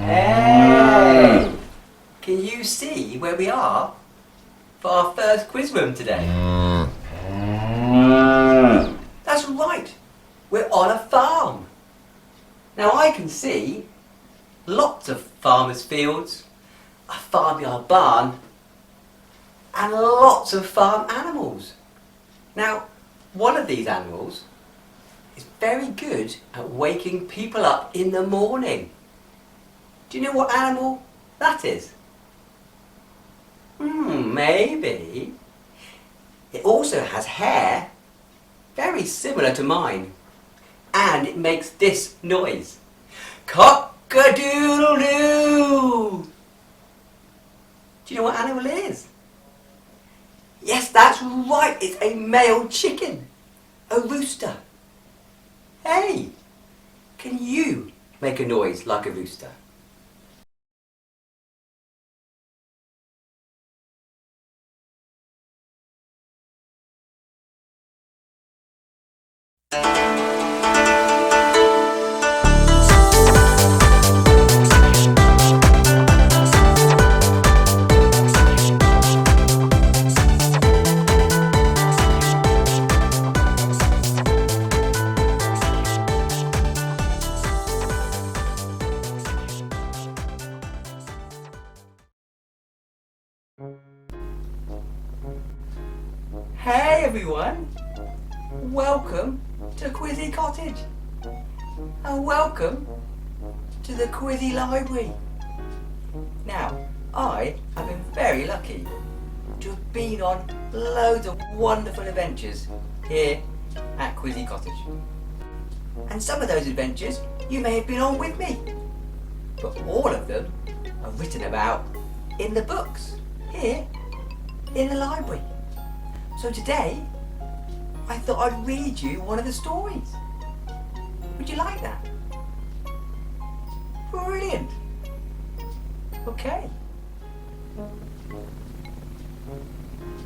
Hey! Can you see where we are for our first quiz room today? That's right, we're on a farm. Now I can see lots of farmers' fields, a farmyard barn, and lots of farm animals. Now, one of these animals is very good at waking people up in the morning. Do you know what animal that is? Maybe. It also has hair, very similar to mine, and it makes this noise. Cock-a-doodle-doo! Do you know what animal it is? Yes, that's right, it's a male chicken, a rooster. Hey, can you make a noise like a rooster? Hey everyone, welcome to Quizzie Cottage and welcome to the Quizzie Library. Now, I have been very lucky to have been on loads of wonderful adventures here at Quizzie Cottage. And some of those adventures you may have been on with me, but all of them are written about in the books here in the library. So today, I thought I'd read you one of the stories. Would you like that? Brilliant. Okay.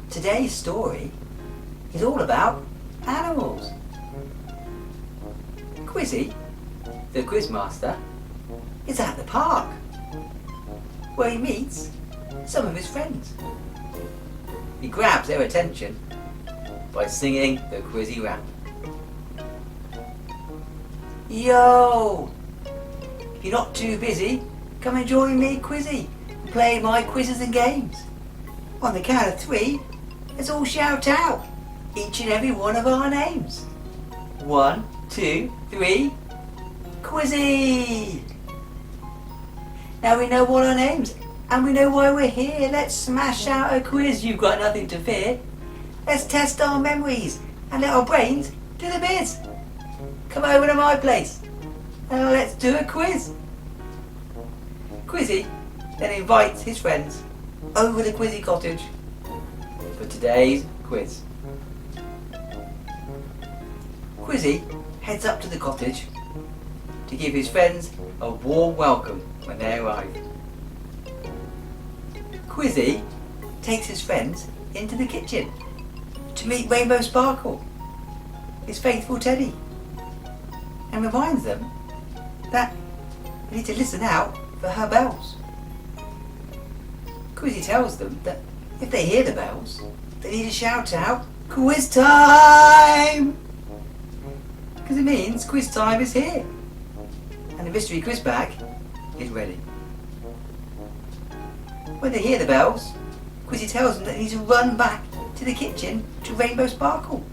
Today's story is all about animals. Quizzie, the Quiz Master, is at the park, where he meets some of his friends. He grabs their attention by singing the Quizzie rap. Yo! If you're not too busy, come and join me, Quizzie, and play my quizzes and games. On the count of 3, let's all shout out each and every one of our names. 1, 2, 3, Quizzie! Now we know what our names and we know why we're here. Let's smash out a quiz, you've got nothing to fear. Let's test our memories and let our brains do the biz. Come over to my place and let's do a quiz. Quizzie then invites his friends over to Quizzie Cottage for today's quiz. Quizzie heads up to the cottage to give his friends a warm welcome when they arrive. Quizzie takes his friends into the kitchen to meet Rainbow Sparkle, his faithful teddy, and reminds them that they need to listen out for her bells. Quizzie tells them that if they hear the bells, they need to shout out, Quiztime! Because it means quiz time is here, and the mystery quiz bag is ready. When they hear the bells, Quizzie tells them that they need to run back to the kitchen to Rainbow Sparkle,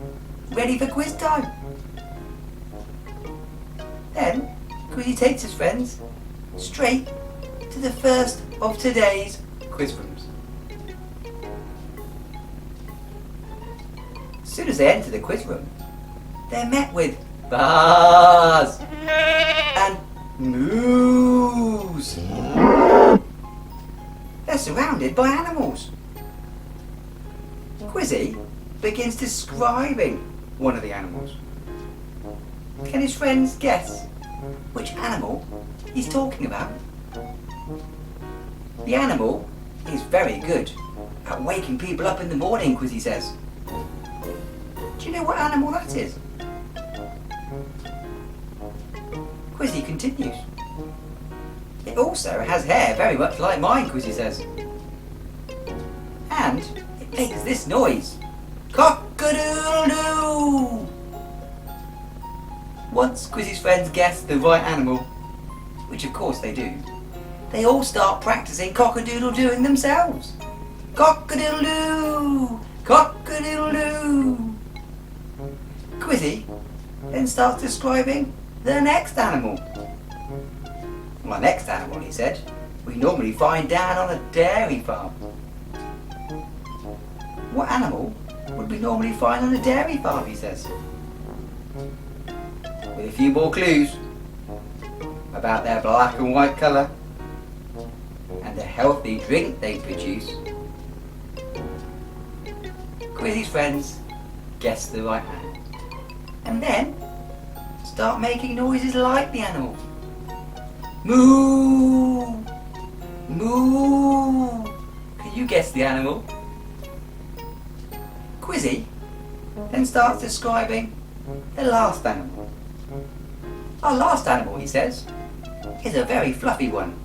ready for quiz time. Then, Quizzie takes his friends straight to the first of today's quiz rooms. As soon as they enter the quiz room, they're met with bars and moos. They're surrounded by animals. Quizzie begins describing one of the animals. Can his friends guess which animal he's talking about? The animal is very good at waking people up in the morning, Quizzie says. Do you know what animal that is? Quizzie continues. It also has hair very much like mine, Quizzy says. And it makes this noise. Cock-a-doodle-doo! Once Quizzy's friends guess the right animal, which of course they do, they all start practicing cock-a-doodle-dooing themselves. Cock-a-doodle-doo! Cock-a-doodle-doo! Quizzy then starts describing the next animal. My next animal, he said, we normally find down on a dairy farm. What animal would we normally find on a dairy farm, he says. With a few more clues about their black and white colour and the healthy drink they produce, Quizzy's friends guess the right animal and then start making noises like the animal. Moo! Moo! Can you guess the animal? Quizzy then starts describing the last animal. Our last animal, he says, is a very fluffy one.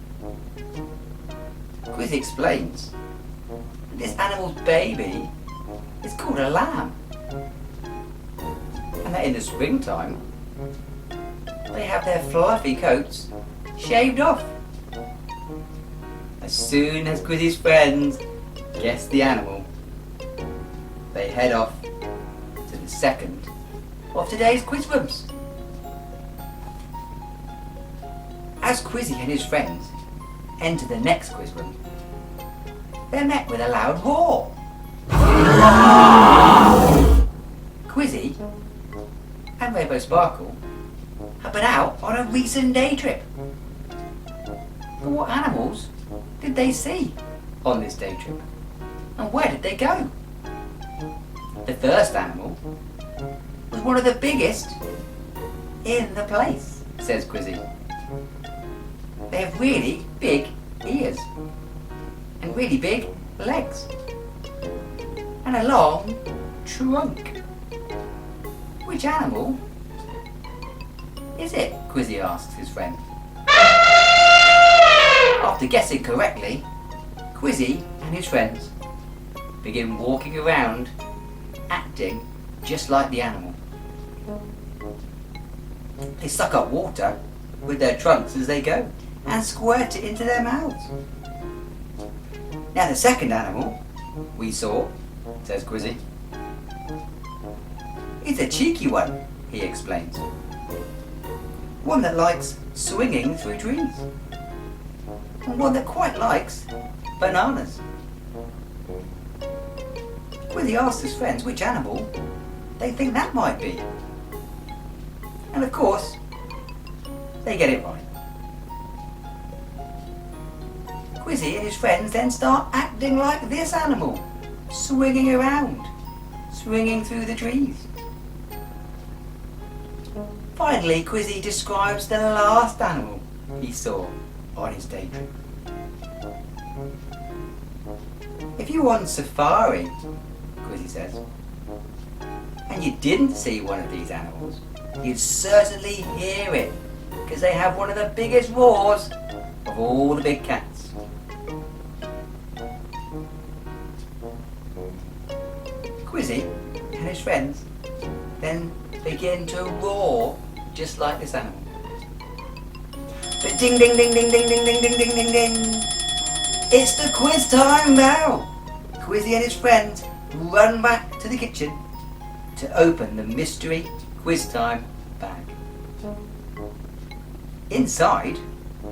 Quizzy explains that this animal's baby is called a lamb, and that in the springtime they have their fluffy coats shaved off. As soon as Quizzy's friends guess the animal, they head off to the second of today's quiz rooms. As Quizzy and his friends enter the next quiz room, they're met with a loud roar. Quizzy and Rainbow Sparkle have been out on a recent day trip. But what animals did they see on this day trip? And where did they go? The first animal was one of the biggest in the place, says Quizzy. They have really big ears and really big legs and a long trunk. Which animal is it? Quizzy asks his friend. After guessing correctly, Quizzy and his friends begin walking around acting just like the animal. They suck up water with their trunks as they go and squirt it into their mouths. Now the second animal we saw, says Quizzy, is a cheeky one, he explains. One that likes swinging through trees. And one that quite likes bananas. Quizzy asks his friends which animal they think that might be. And of course, they get it right. Quizzy and his friends then start acting like this animal, swinging around, swinging through the trees. Finally, Quizzy describes the last animal he saw on his day trip. If you were on safari, Quizzy says, and you didn't see one of these animals, you'd certainly hear it, because they have one of the biggest roars of all the big cats. Quizzy and his friends then begin to roar just like this animal. But ding ding ding ding ding ding ding ding ding ding ding. It's the quiz time now. Quizzy and his friends run back to the kitchen to open the mystery Quiztime bag. Inside,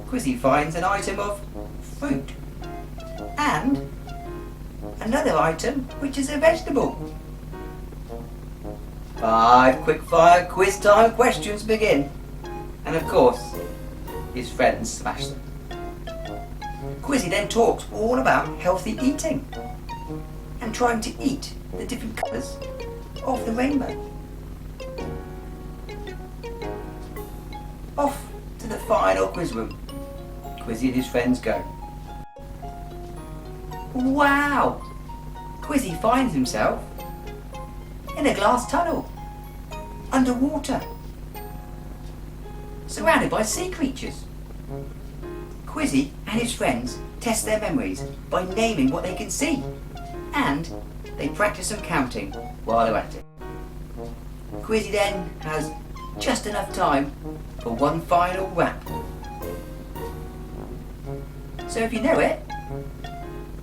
Quizzy finds an item of fruit and another item which is a vegetable. 5 quick-fire Quiztime questions begin, and of course, his friends smash them. Quizzy then talks all about healthy eating and trying to eat the different colours of the rainbow. Off to the final quiz room, Quizzy and his friends go. Wow! Quizzy finds himself in a glass tunnel, underwater, surrounded by sea creatures. Quizzy and his friends test their memories by naming what they can see, and they practice some counting while they're at it. Quizzy then has just enough time for one final rap. So if you know it,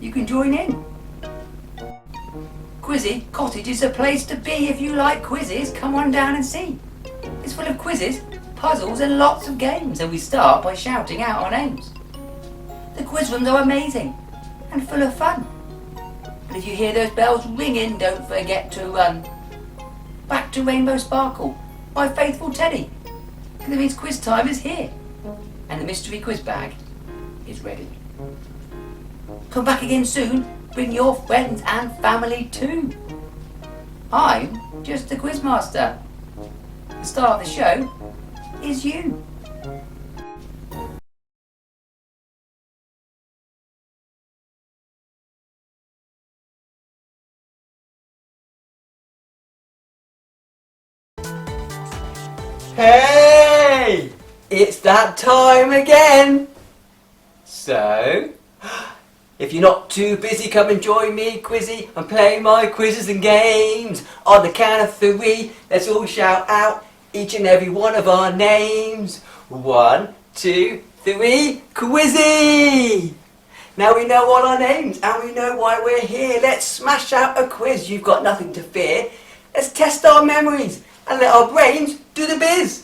you can join in. Quizzie Cottage is a place to be if you like quizzes. Come on down and see. It's full of quizzes, puzzles and lots of games, and we start by shouting out our names. The quiz rooms are amazing and full of fun. And if you hear those bells ringing, don't forget to run. Back to Rainbow Sparkle, my faithful Teddy, because it means quiz time is here and the mystery quiz bag is ready. Come back again soon, bring your friends and family too. I'm just the quiz master. The star of the show is you. Hey! It's that time again! So, if you're not too busy, come and join me, Quizzy, and play my quizzes and games. On the count of 3, let's all shout out each and every one of our names. 1, 2, 3, Quizzy! Now we know all our names and we know why we're here. Let's smash out a quiz. You've got nothing to fear. Let's test our memories and let our brains do the biz.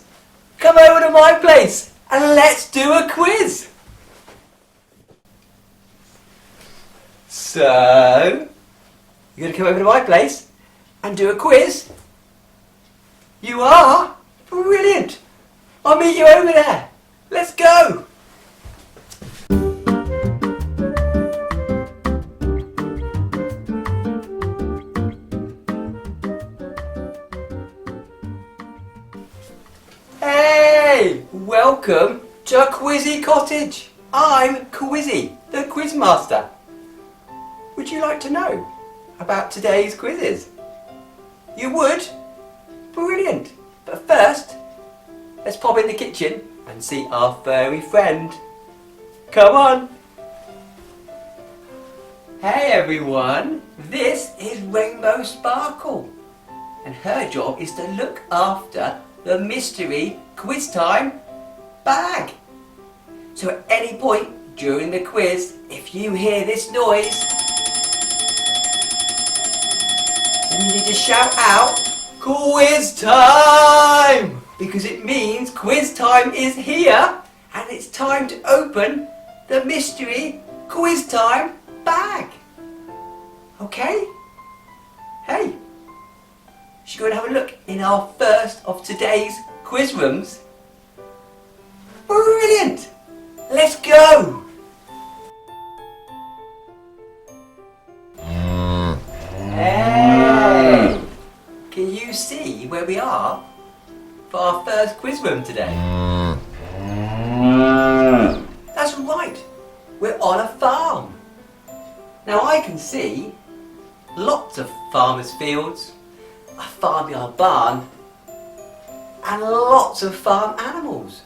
Come over to my place and let's do a quiz. So, you're going to come over to my place and do a quiz? You are? Brilliant! I'll meet you over there. Let's go! Hey! Welcome to Quizzie Cottage. I'm Quizzie the Quiz Master. Would you like to know about today's quizzes? You would? Brilliant! But first, let's pop in the kitchen and see our furry friend. Come on! Hey everyone! This is Rainbow Sparkle, and her job is to look after the mystery Quiztime bag. So at any point during the quiz, if you hear this noise, then you need to shout out Quiz time! Because it means quiz time is here and it's time to open the mystery quiz time bag. Okay? Hey, should we go and have a look in our first of today's quiz rooms? Brilliant! Let's go! Hey! Can you see where we are for our first quiz room today? That's right, we're on a farm. Now I can see lots of farmers' fields, a farmyard barn, and lots of farm animals.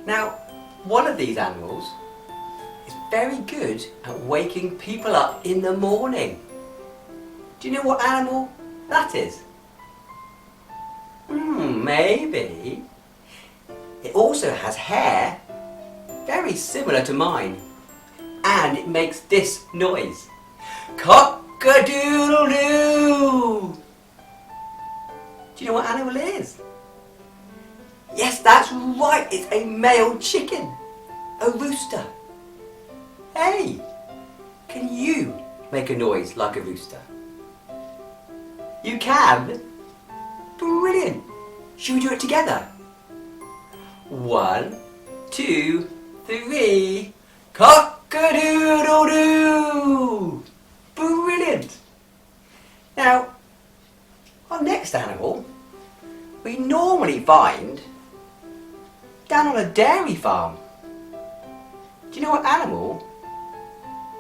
Now, one of these animals is very good at waking people up in the morning. Do you know what animal that is? Maybe. It also has hair, very similar to mine, and it makes this noise. Cock-a-doodle-doo! Do you know what animal it is? Yes, that's right, it's a male chicken, a rooster. Hey, can you make a noise like a rooster? You can? Brilliant! Should we do it together? 1, 2, 3, cock-a-doodle-doo! Brilliant! Now, our next animal we normally find down on a dairy farm. Do you know what animal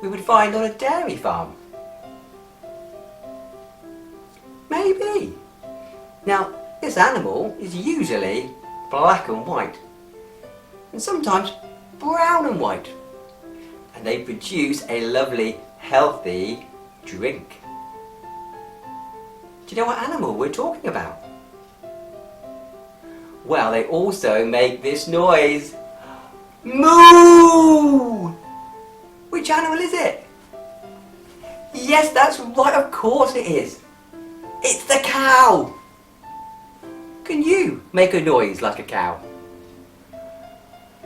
we would find on a dairy farm? Maybe. Now, this animal is usually black and white, and sometimes brown and white, and they produce a lovely, healthy drink. Do you know what animal we're talking about? Well, they also make this noise. Moo! Which animal is it? Yes, that's right, of course it is. It's the cow. Can you make a noise like a cow?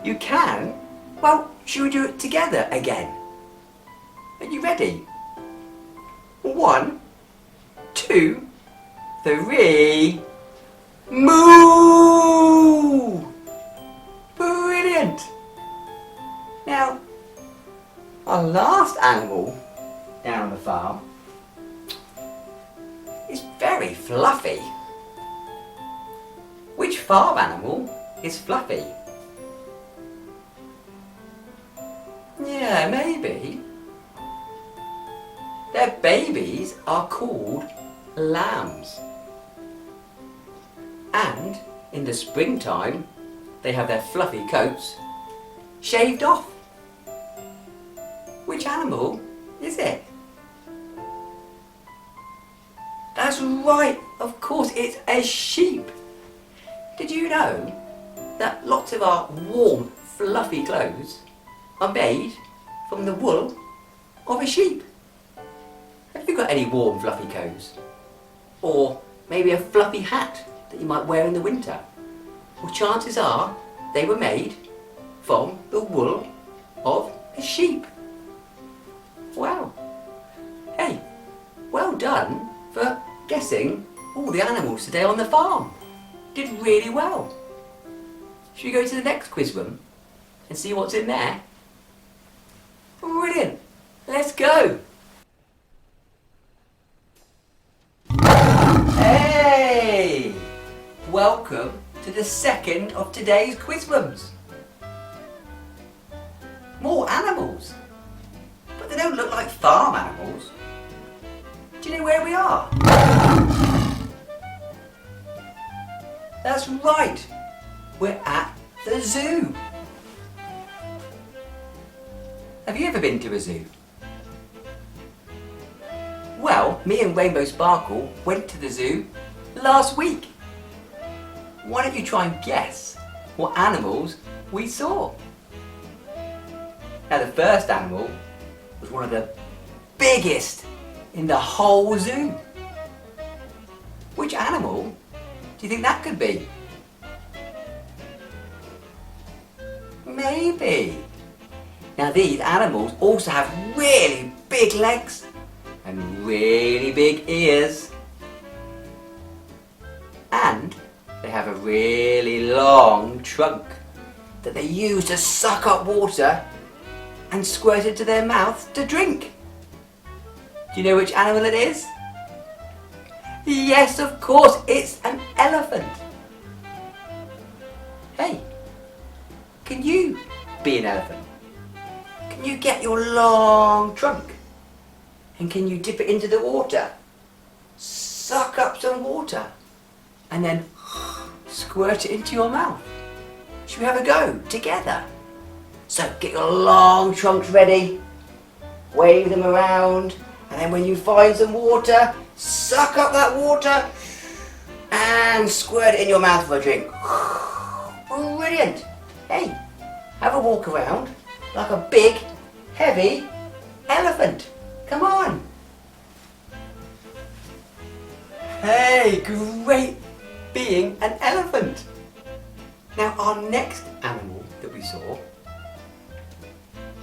You can? Well, should we do it together again? Are you ready? 1, 2, 3. Moo! Brilliant! Now, our last animal down on the farm is very fluffy. Which farm animal is fluffy? Yeah, maybe. Their babies are called lambs. And in the springtime, they have their fluffy coats shaved off. Which animal is it? That's right, of course, it's a sheep. Did you know that lots of our warm, fluffy clothes are made from the wool of a sheep? Have you got any warm, fluffy coats? Or maybe a fluffy hat that you might wear in the winter? Well, chances are they were made from the wool of a sheep. Wow. Hey, well done for guessing all the animals today on the farm. Did really well. Should we go to the next quiz room and see what's in there? Brilliant. Let's go. Hey! Welcome to the second of today's quiz rooms. More animals. But they don't look like farm animals. Do you know where we are? That's right. We're at the zoo. Have you ever been to a zoo? Well, me and Rainbow Sparkle went to the zoo last week. Why don't you try and guess what animals we saw? Now, the first animal was one of the biggest in the whole zoo. Which animal do you think that could be? Maybe. Now, these animals also have really big legs and really big ears. And they have a really long trunk that they use to suck up water and squirt it to their mouth to drink. Do you know which animal it is? Yes, of course, it's an elephant. Hey, can you be an elephant? Can you get your long trunk and can you dip it into the water, suck up some water and then squirt it into your mouth? Should we have a go together? So get your long trunks ready, wave them around, and then when you find some water, suck up that water and squirt it in your mouth for a drink. Brilliant. Hey, have a walk around like a big, heavy elephant. Come on. Hey, great being an elephant. Now, our next animal that we saw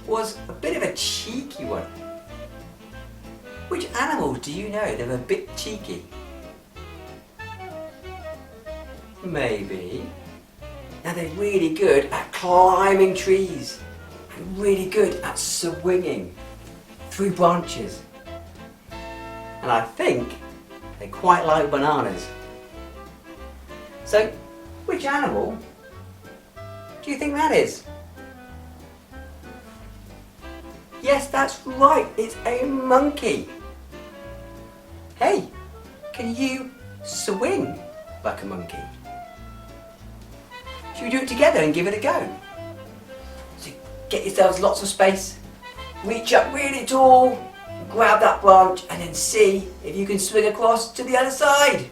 was a bit of a cheeky one. Which animals do you know that are a bit cheeky? Maybe. Now, they're really good at climbing trees and really good at swinging through branches. And I think they quite like bananas. So, which animal do you think that is? Yes, that's right, it's a monkey. Hey, can you swing like a monkey? Should we do it together and give it a go? So get yourselves lots of space reach up really tall, grab that branch and then see if you can swing across to the other side.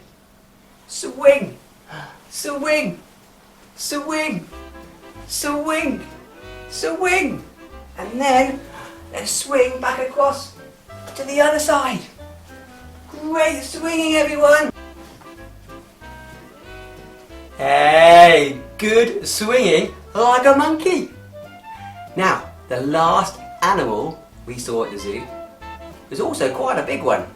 Swing, swing, swing, swing, swing, and then swing back across to the other side. Great swinging, everyone. Hey, good swinging like a monkey. Now, the last animal we saw at the zoo was also quite a big one.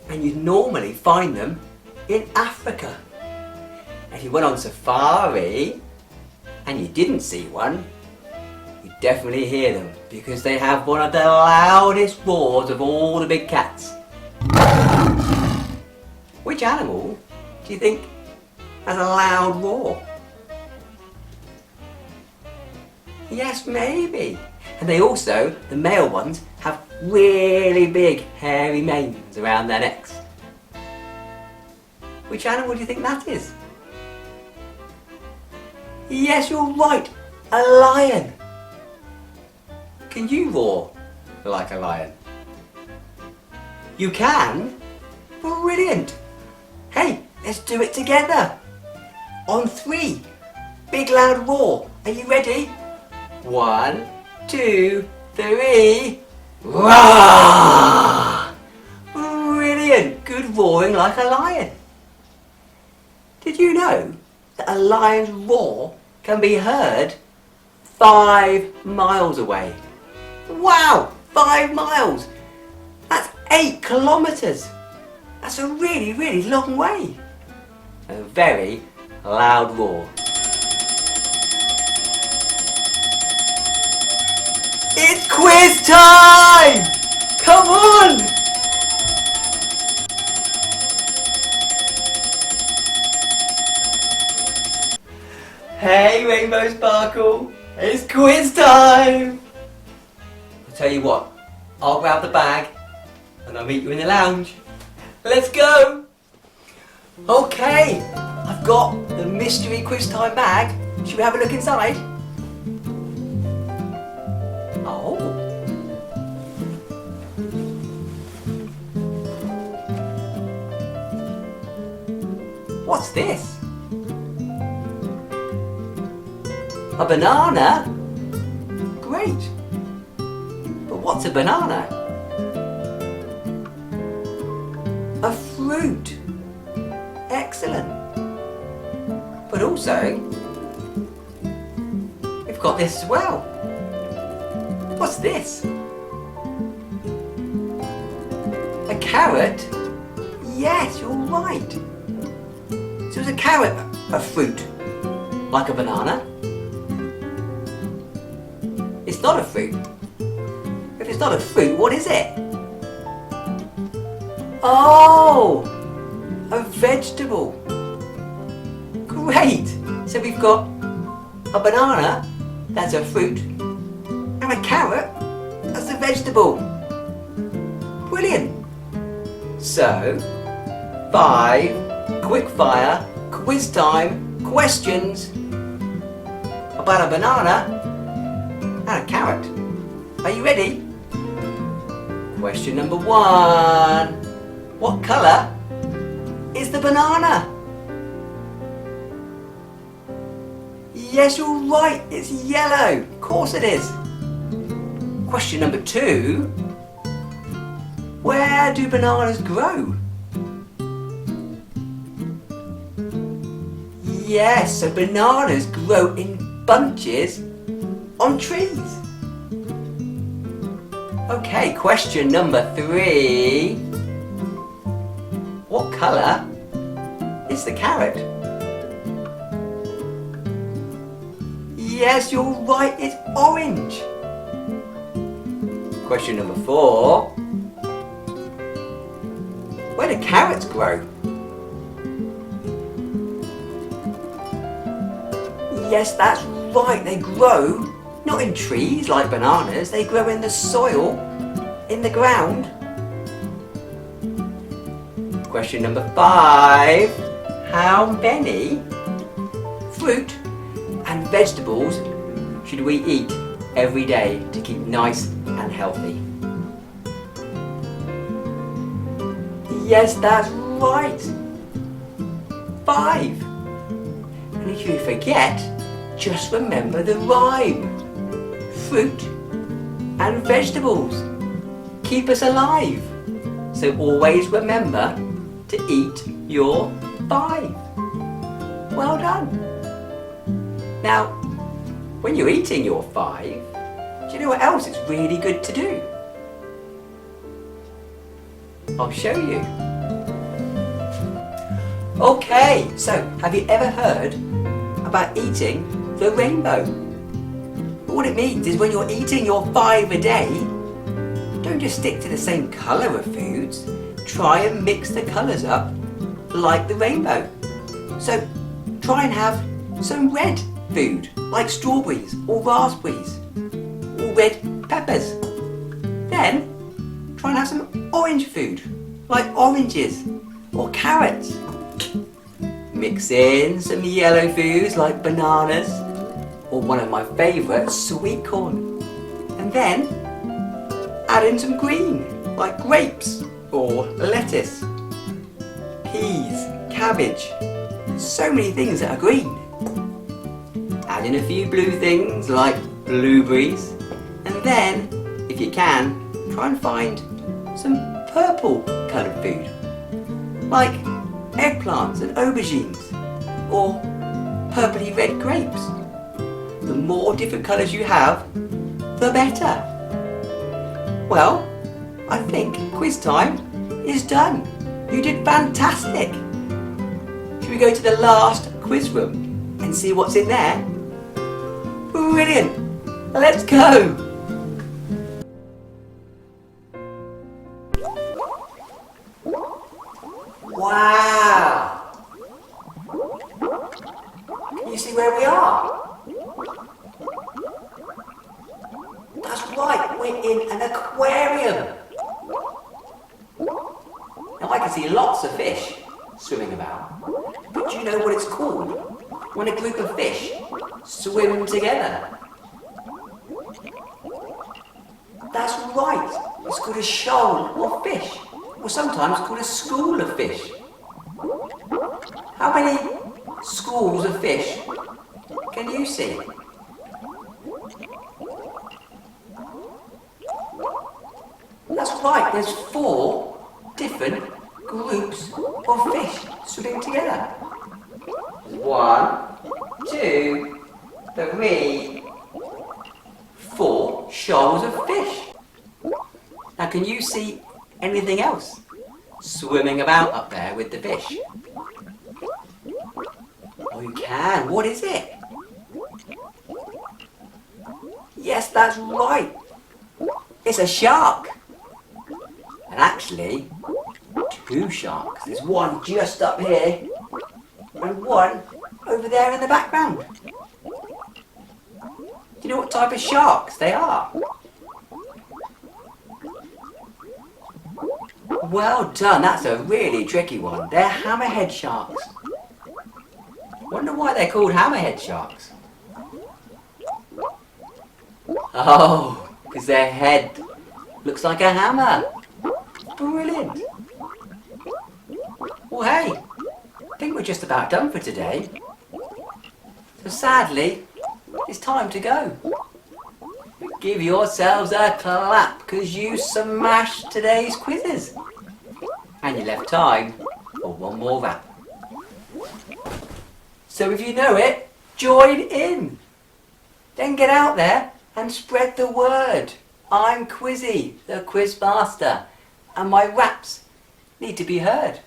And you'd normally find them in Africa. If you went on safari and you didn't see one, you'd definitely hear them because they have one of the loudest roars of all the big cats. Which animal do you think has a loud roar? Yes, maybe. And they also, the male ones, have really big hairy manes around their necks. Which animal do you think that is? Yes, you're right, a lion. Can you roar like a lion? You can? Brilliant. Hey, let's do it together. On 3, big loud roar. Are you ready? 1, 2, 3. Roar! Brilliant. Good roaring like a lion. Did you know that a lion's roar can be heard 5 miles away? Wow, 5 miles. That's 8 kilometers. That's a really, really long way. A very loud roar. It's quiz time! Come on! Hey Rainbow Sparkle, it's quiz time! I'll tell you what, I'll grab the bag and I'll meet you in the lounge. Let's go! Okay, I've got the mystery Quiztime bag. Should we have a look inside? Oh. What's this? A banana? Great. But what's a banana? A fruit. Excellent. But also, we've got this as well. What's this? A carrot? Yes, you're right. So is a carrot a fruit? Like a banana? It's not a fruit. If it's not a fruit, what is it? Oh! A vegetable. Great! So we've got a banana, that's a fruit, and a carrot, that's a vegetable. Brilliant! So, 5 quick-fire quiz time questions about a banana and a carrot. Are you ready? Question number 1. What colour is the banana? Yes, you're right, it's yellow. Of course it is. Question number 2. Where do bananas grow? Yes, so bananas grow in bunches on trees. Okay, question number 3. What colour is the carrot? Yes, you're right, it's orange. Question number 4. Where do carrots grow? Yes, that's right, they grow not in trees like bananas, they grow in the soil, in the ground. Question number 5. How many fruit and vegetables should we eat every day to keep nice and healthy? Yes, that's right. 5. And if you forget, just remember the rhyme. Fruit and vegetables keep us alive. So always remember to eat your 5. Well done. Now, when you're eating your 5, do you know what else it's really good to do? I'll show you. Okay, so have you ever heard about eating the rainbow? What it means is when you're eating your 5 a day, don't just stick to the same colour of foods. Try and mix the colours up like the rainbow. So try and have some red food like strawberries or raspberries or red peppers. Then try and have some orange food like oranges or carrots. Mix in some yellow foods like bananas or one of my favourites, sweet corn. And then add in some green like grapes or lettuce, peas, cabbage. So many things that are green. Add in a few blue things like blueberries. And then, if you can, try and find some purple coloured food like eggplants and aubergines or purpley red grapes. The more different colours you have, the better. Well, I think quiz time is done. You did fantastic. Should we go to the last quiz room and see what's in there? Brilliant. Let's go. Wow! Can you see where we are? That's right, we're in an aquarium. Now I can see lots of fish swimming about, but do you know what it's called when a group of fish swim together? That's right, it's called a shoal of fish, or sometimes called a school of fish. How many schools of fish can you see? That's right, there's 4 different groups of fish swimming together. 1, 2, 3, 4 shoals of fish. Now can you see anything else swimming about up there with the fish? Oh, you can. What is it? Yes, that's right. It's a shark. And actually, 2 sharks. There's one just up here and one over there in the background. Do you know what type of sharks they are? Well done, that's a really tricky one. They're hammerhead sharks. Wonder why they're called hammerhead sharks. Oh, because their head looks like a hammer. Brilliant. Well, hey, I think we're just about done for today. So sadly, it's time to go. Give yourselves a clap because you smashed today's quizzes. And you left time for one more rap. So if you know it, join in. Then get out there and spread the word. I'm Quizzie, the Quiz Master, and my raps need to be heard.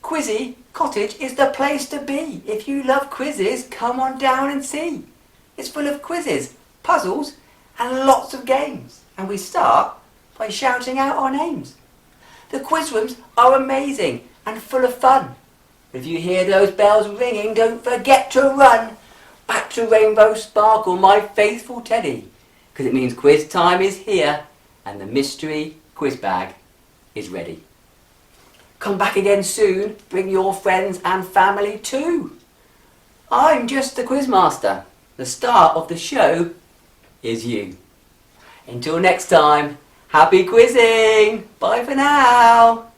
Quizzie Cottage is the place to be. If you love quizzes, come on down and see. It's full of quizzes, puzzles, and lots of games. And we start by shouting out our names. The quiz rooms are amazing and full of fun. If you hear those bells ringing, don't forget to run back to Rainbow Sparkle, my faithful teddy, because it means quiz time is here and the mystery quiz bag is ready. Come back again soon, bring your friends and family too. I'm just the Quiz Master. The star of the show is you. Until next time, happy quizzing! Bye for now!